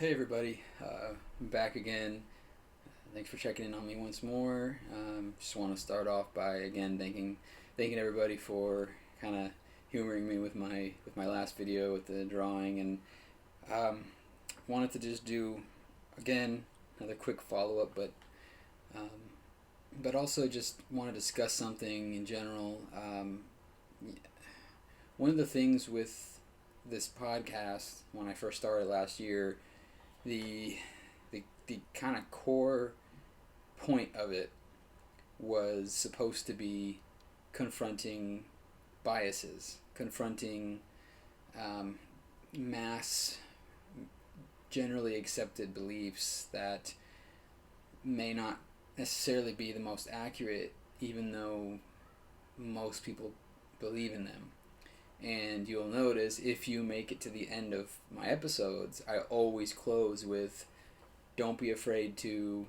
Hey everybody, I'm back again. Thanks for checking in on me once more. Just want to start off by again thanking everybody for kind of humoring me with my last video with the drawing, and um, wanted to just do again another quick follow up, um, but also just want to discuss something in general. One of the things with this podcast when I first started last year, the the kind of core point of it was supposed to be confronting biases, confronting um, mass generally accepted beliefs that may not necessarily be the most accurate, even though most people believe in them. And you'll notice if you make it to the end of my episodes, I always close with don't be afraid to,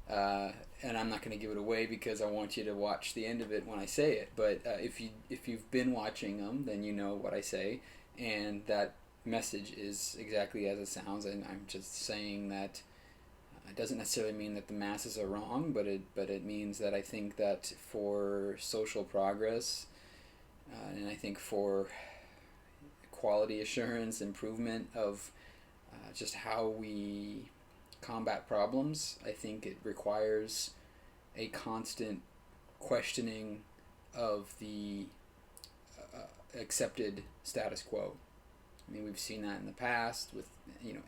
and I'm not going to give it away because I want you to watch the end of it when I say it. But if you've been watching them, then you know what I say, and that message is exactly as it sounds. And I'm just saying that it doesn't necessarily mean that the masses are wrong, but it means that I think that for social progress, and I think for quality assurance, improvement of just how we combat problems, I think it requires a constant questioning of the accepted status quo. I mean, we've seen that in the past with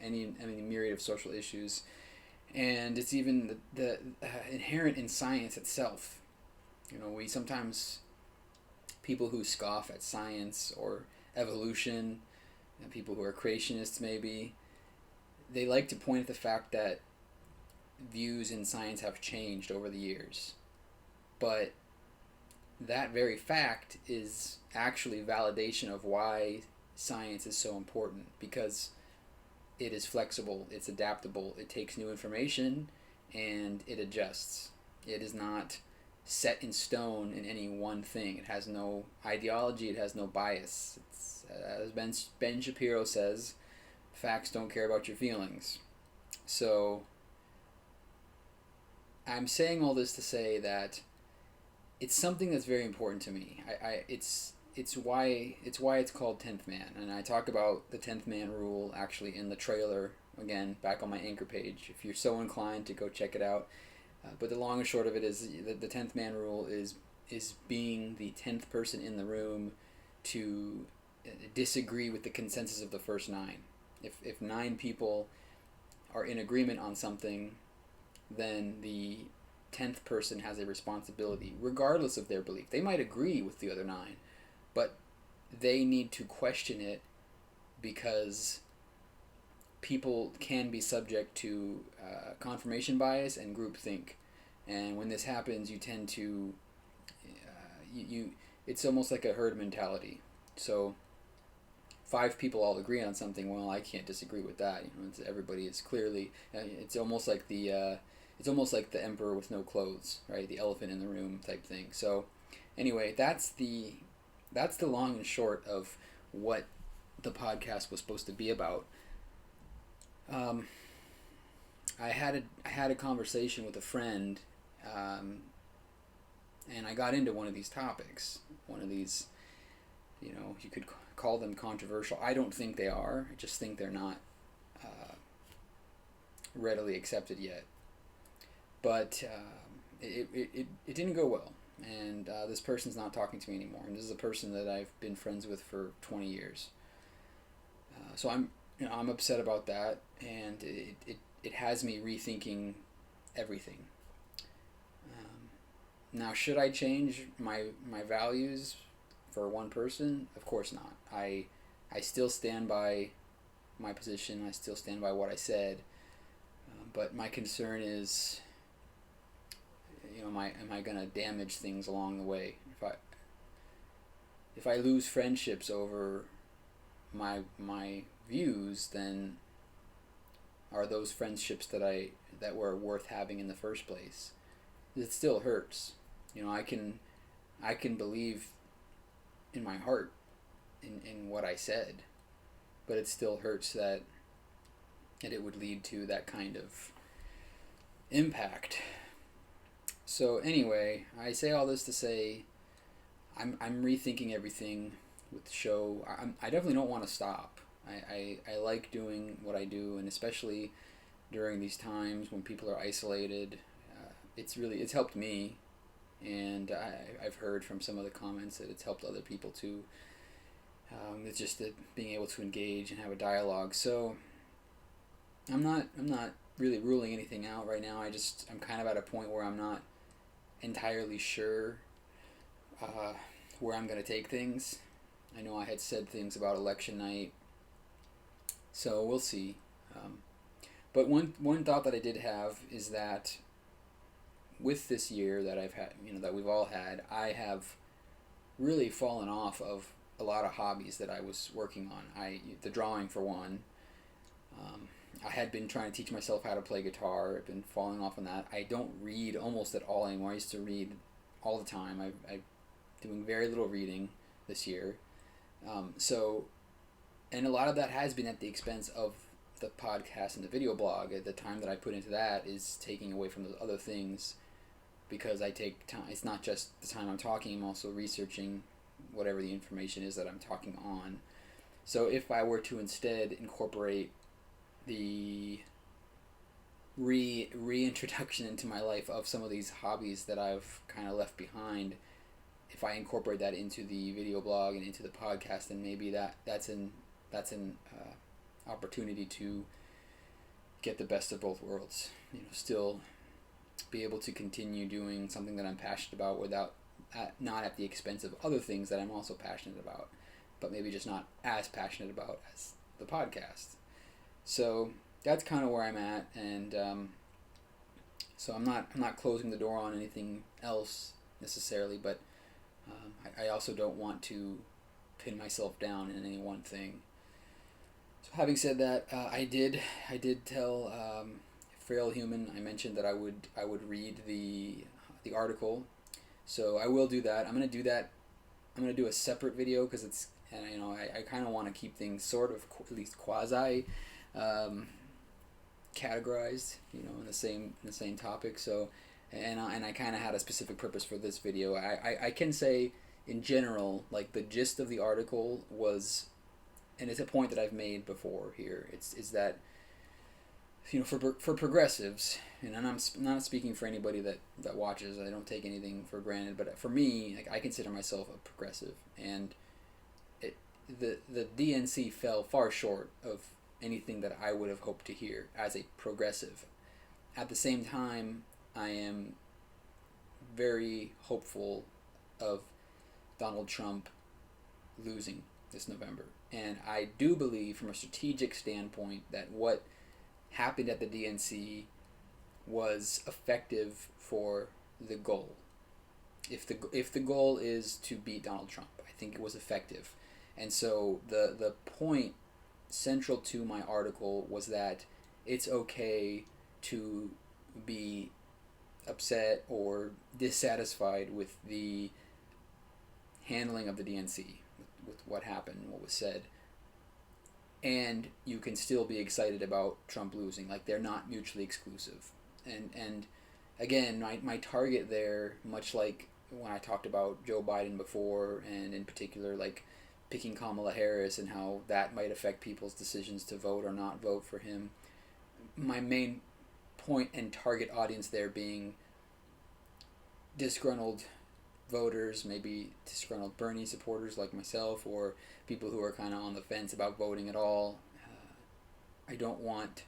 any myriad of social issues, and it's even the inherent in science itself. We sometimes people who scoff at science or evolution, and people who are creationists maybe, they like to point at the fact that views in science have changed over the years. But that very fact is actually validation of why science is so important, because it is flexible, it's adaptable, it takes new information and it adjusts. It is not set in stone in any one thing. It has no ideology, it has no bias. It's, as Ben Shapiro says, facts don't care about your feelings. So I'm saying all this to say that it's something that's very important to me. It's why it's called 10th Man, and I talk about the 10th Man rule actually in the trailer, again back on my Anchor page if you're so inclined to go check it out. But the long and short of it is the 10th Man rule is being the 10th person in the room to disagree with the consensus of the first 9. If 9 people are in agreement on something, then the 10th person has a responsibility, regardless of their belief. They might agree with the other 9, but they need to question it, because people can be subject to confirmation bias and groupthink, and when this happens, you tend to it's almost like a herd mentality. So 5 people all agree on something. Well, I can't disagree with that. Everybody is clearly. It's almost like the emperor with no clothes, right? The elephant in the room type thing. So anyway, that's the long and short of what the podcast was supposed to be about. I had a conversation with a friend, and I got into one of these topics. One of these, you could call them controversial. I don't think they are. I just think they're not readily accepted yet. But it didn't go well, and this person's not talking to me anymore. And this is a person that I've been friends with for 20 years. So I'm upset about that, and it has me rethinking everything. Now, should I change my values for one person? Of course not. I still stand by my position. I still stand by what I said. But my concern is, am I going to damage things along the way? If I lose friendships over my views, then are those friendships that were worth having in the first place? It still hurts. I can believe in my heart in what I said, but it still hurts that that it would lead to that kind of impact. So anyway, I say all this to say I'm rethinking everything with the show. I definitely don't want to stop. I like doing what I do, and especially during these times when people are isolated, it's helped me, and I've heard from some of the comments that it's helped other people too. It's just that being able to engage and have a dialogue. So I'm not really ruling anything out right now. I'm kind of at a point where I'm not entirely sure where I'm going to take things. I know I had said things about election night, so we'll see. But one thought that I did have is that with this year that I've had, that we've all had, I have really fallen off of a lot of hobbies that I was working on. The drawing for one. I had been trying to teach myself how to play guitar. I've been falling off on that. I don't read almost at all anymore. I used to read all the time. I'm doing very little reading this year. And a lot of that has been at the expense of the podcast and the video blog. The time that I put into that is taking away from those other things, because I take time. It's not just the time I'm talking, I'm also researching whatever the information is that I'm talking on. So if I were to instead incorporate the reintroduction into my life of some of these hobbies that I've kind of left behind, if I incorporate that into the video blog and into the podcast, then maybe that's an opportunity to get the best of both worlds. Still be able to continue doing something that I'm passionate about without not at the expense of other things that I'm also passionate about, but maybe just not as passionate about as the podcast. So that's kind of where I'm at, and so I'm not closing the door on anything else necessarily, but I also don't want to pin myself down in any one thing. So having said that, I did tell Frail Human, I mentioned that I would read the article, so I will do that. I'm gonna do a separate video because it's, and I kind of want to keep things sort of at least quasi categorized, in the same topic. So, and I kind of had a specific purpose for this video. I can say in general, like, the gist of the article was, and it's a point that I've made before here. Is that for progressives, and I'm not speaking for anybody that watches. I don't take anything for granted, but for me, like, I consider myself a progressive, and the DNC fell far short of anything that I would have hoped to hear as a progressive. At the same time, I am very hopeful of Donald Trump losing this November. And I do believe, from a strategic standpoint, that what happened at the DNC was effective for the goal. If the goal is to beat Donald Trump, I think it was effective. And so the point central to my article was that it's okay to be upset or dissatisfied with the handling of the DNC, with what happened, what was said, and you can still be excited about Trump losing. Like, they're not mutually exclusive. And again, my target there, much like when I talked about Joe Biden before, and in particular, like, picking Kamala Harris and how that might affect people's decisions to vote or not vote for him, my main point and target audience there being disgruntled voters, maybe disgruntled Bernie supporters like myself, or people who are kind of on the fence about voting at all. I don't want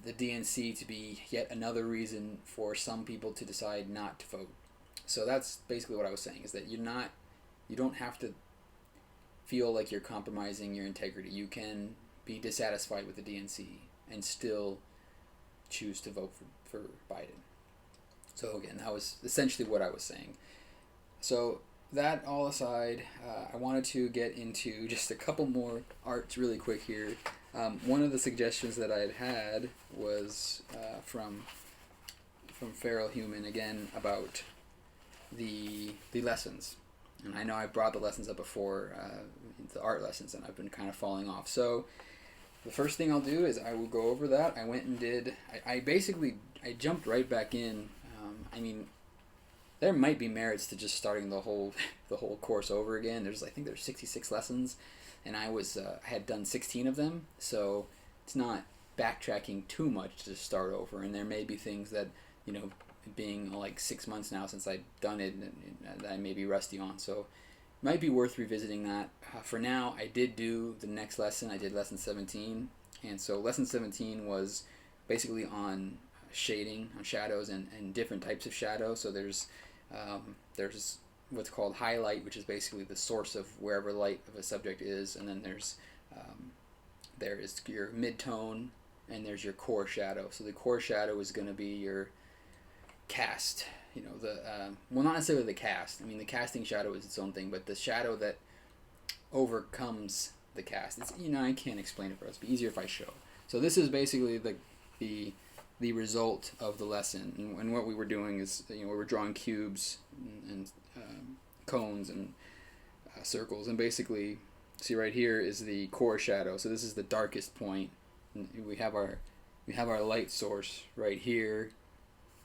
the DNC to be yet another reason for some people to decide not to vote. So that's basically what I was saying, is that you don't have to feel like you're compromising your integrity. You can be dissatisfied with the DNC and still choose to vote for Biden. So again, that was essentially what I was saying. So that all aside, I wanted to get into just a couple more arts really quick here. One of the suggestions that I had was from Feral Human, again, about the lessons. And I know I brought the lessons up before, the art lessons, and I've been kind of falling off. So the first thing I'll do is I will go over that. I went and did. I basically I jumped right back in. I mean, there might be merits to just starting the whole the whole course over again. I think there's 66 lessons, and I had done 16 of them, so it's not backtracking too much to start over. And there may be things that, being like 6 months now since I've done it, that I may be rusty on. So it might be worth revisiting that. For now, I did do the next lesson. I did lesson 17, and so lesson 17 was basically on shading, on shadows, and different types of shadow. So there's what's called highlight, which is basically the source of wherever light of a subject is, and then there is your mid-tone, and there's your core shadow. So the core shadow is going to be your cast, well, not necessarily the cast. I mean, the casting shadow is its own thing, but the shadow that overcomes the cast. It's, I can't explain it for us. It'd be easier if I show. So this is basically the result of the lesson, and what we were doing is, we were drawing cubes and cones and circles, and basically, see right here is the core shadow. So this is the darkest point. We have our light source right here.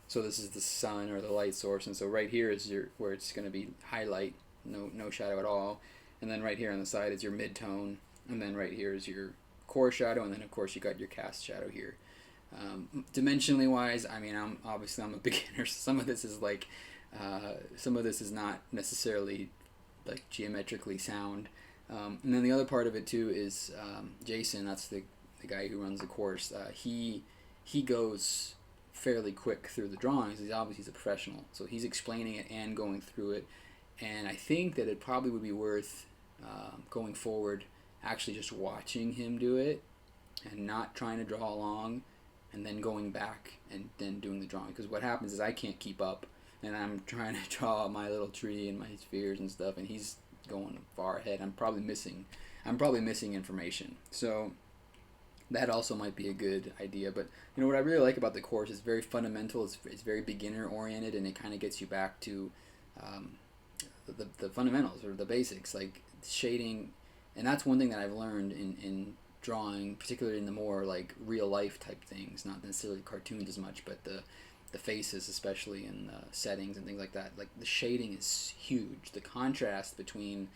So this is the sun or the light source, and so right here is where it's going to be highlight, no shadow at all, and then right here on the side is your mid-tone, and then right here is your core shadow, and then of course you got your cast shadow here. Dimensionally wise, I mean, I'm a beginner, so some of this is not necessarily like geometrically sound, and then the other part of it too is Jason. That's the guy who runs the course. He goes fairly quick through the drawings. He's a professional, so he's explaining it and going through it, and I think that it probably would be worth going forward actually just watching him do it and not trying to draw along and then going back and then doing the drawing, because what happens is I can't keep up, and I'm trying to draw my little tree and my spheres and stuff, and he's going far ahead. I'm probably missing information. So that also might be a good idea. But what I really like about the course is very fundamental. It's very beginner oriented, and it kind of gets you back to the fundamentals or the basics, like shading. And that's one thing that I've learned in drawing, particularly in the more like real life type things, not necessarily cartoons as much, but the faces, especially, and the settings and things like that. Like the shading is huge. The contrast between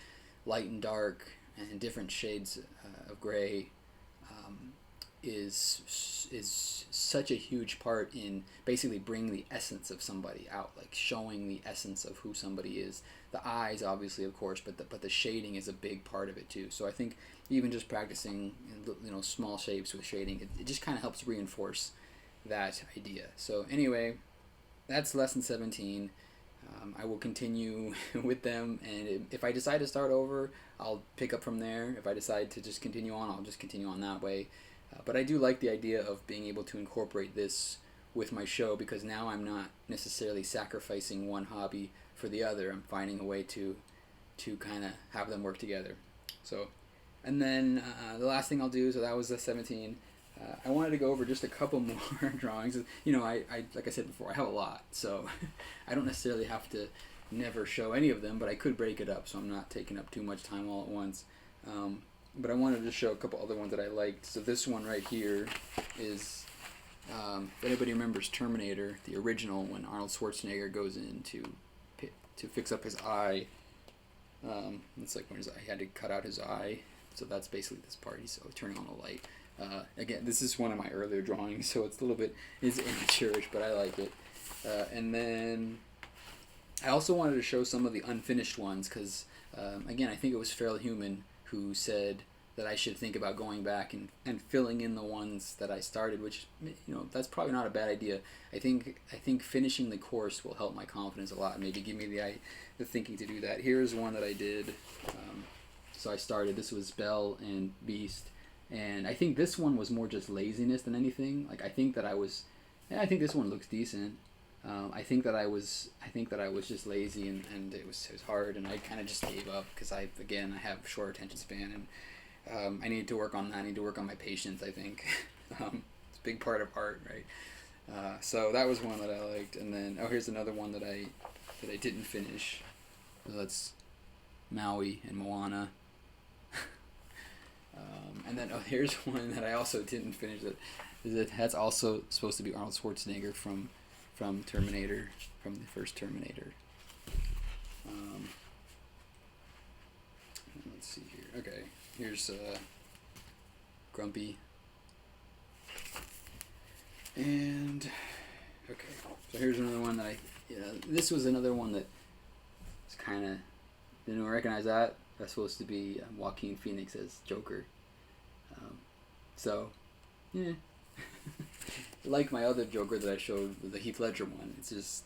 light and dark and different shades of gray is such a huge part in basically bringing the essence of somebody out, like showing the essence of who somebody is. The eyes, obviously, of course, but the shading is a big part of it too. So I think even just practicing, small shapes with shading, it just kind of helps reinforce that idea. So anyway, that's lesson 17. I will continue with them, and if I decide to start over, I'll pick up from there. If I decide to just continue on, I'll just continue on that way. But I do like the idea of being able to incorporate this with my show, because now I'm not necessarily sacrificing one hobby for the other. I'm finding a way to kind of have them work together. So, and then the last thing I'll do, so that was the 17. I wanted to go over just a couple more drawings. I like I said before, I have a lot, so I don't necessarily have to never show any of them, but I could break it up so I'm not taking up too much time all at once. But I wanted to show a couple other ones that I liked. So this one right here is, if anybody remembers Terminator, the original, when Arnold Schwarzenegger goes in to fix up his eye. It's like when he had to cut out his eye. So that's basically this part. He's turning on the light. Again, this is one of my earlier drawings, so it's amateurish, but I like it. And then I also wanted to show some of the unfinished ones, because, again, I think it was Feral Human who said that I should think about going back and filling in the ones that I started, which, that's probably not a bad idea. I think finishing the course will help my confidence a lot, maybe give me the thinking to do that. Here's one that I did. So I started, this was Belle and Beast, and I think this one was more just laziness than anything. Like, I think this one looks decent. I think that I was just lazy, and it was hard, and I kind of just gave up, because I have short attention span, and I need to work on that. I need to work on my patience, I think. It's a big part of art, right? So that was one that I liked, and then here's another one that I didn't finish. So that's Maui and Moana. And then here's one that I also didn't finish. That's also supposed to be Arnold Schwarzenegger from Terminator, from the first Terminator. Um, let's see here. Okay, here's Grumpy. And okay, so here's another one that this was another one that was kind of, didn't recognize that. That's supposed to be Joaquin Phoenix as Joker. So, yeah. Like my other Joker that I showed, the Heath Ledger one, it's just,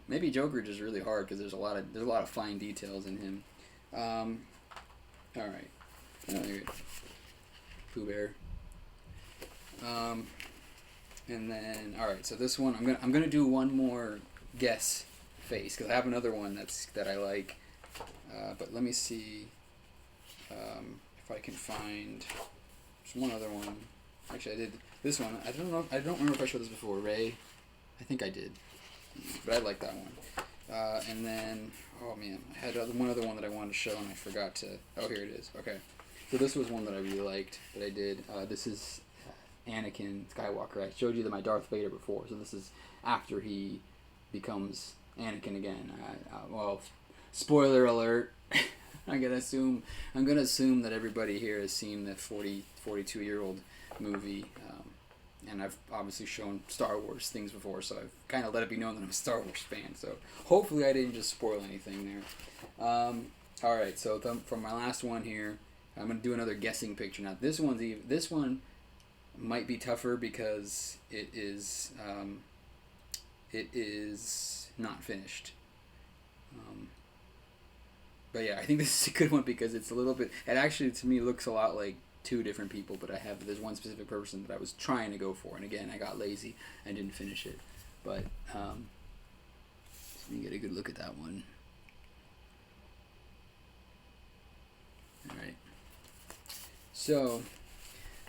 maybe Joker just really hard because there's a lot of fine details in him. All right, Pooh Bear. And then, all right, so this one I'm gonna do one more guess face because I have another one that I like, but let me see if I can find. There's one other one. Actually, I did this one. I don't know. I don't remember if I showed this before. Ray, I think I did, but I like that one. And then, oh man, I had one other one that I wanted to show and I forgot to. Oh, here it is. Okay, so this was one that I really liked that I did. This is Anakin Skywalker. I showed you my Darth Vader before, so this is after he becomes Anakin again. Well, spoiler alert. I'm gonna assume that everybody here has seen the 42-year-old movie, and I've obviously shown Star Wars things before, so I've kind of let it be known that I'm a Star Wars fan. So hopefully I didn't just spoil anything there. All right, so from my last one here, I'm gonna do another guessing picture. Now this one might be tougher because it is not finished. But yeah, I think this is a good one because it's a little bit. It actually, to me, looks a lot like two different people. But there's one specific person that I was trying to go for, and again, I got lazy and didn't finish it. But let me get a good look at that one. All right. So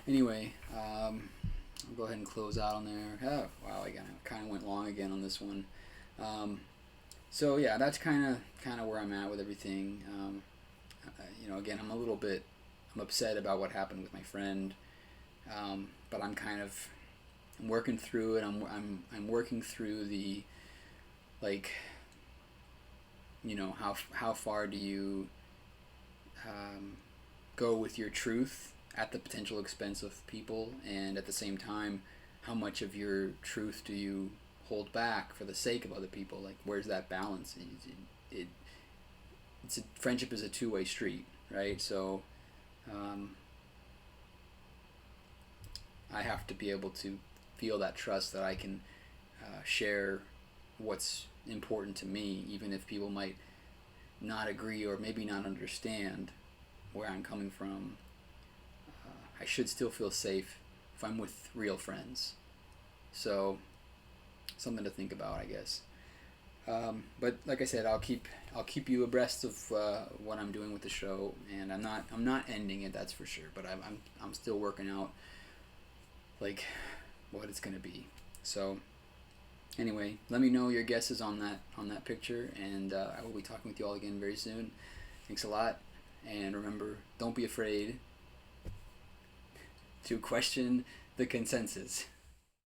anyway, I'll go ahead and close out on there. Oh wow, again, I kind of went long again on this one. So yeah, that's kind of where I'm at with everything. Again, I'm upset about what happened with my friend, but I'm working through it. I'm working through the, like, how far do you go with your truth at the potential expense of people, and at the same time, how much of your truth do you hold back for the sake of other people? Like, where's that balance? Friendship is a two-way street, right? So I have to be able to feel that trust that I can share what's important to me, even if people might not agree or maybe not understand where I'm coming from. I should still feel safe if I'm with real friends. So something to think about, I guess. But like I said, I'll keep you abreast of what I'm doing with the show, and I'm not ending it, that's for sure. But I'm still working out like what it's gonna be. So anyway, let me know your guesses on that picture, and I will be talking with you all again very soon. Thanks a lot, and remember, don't be afraid to question the consensus.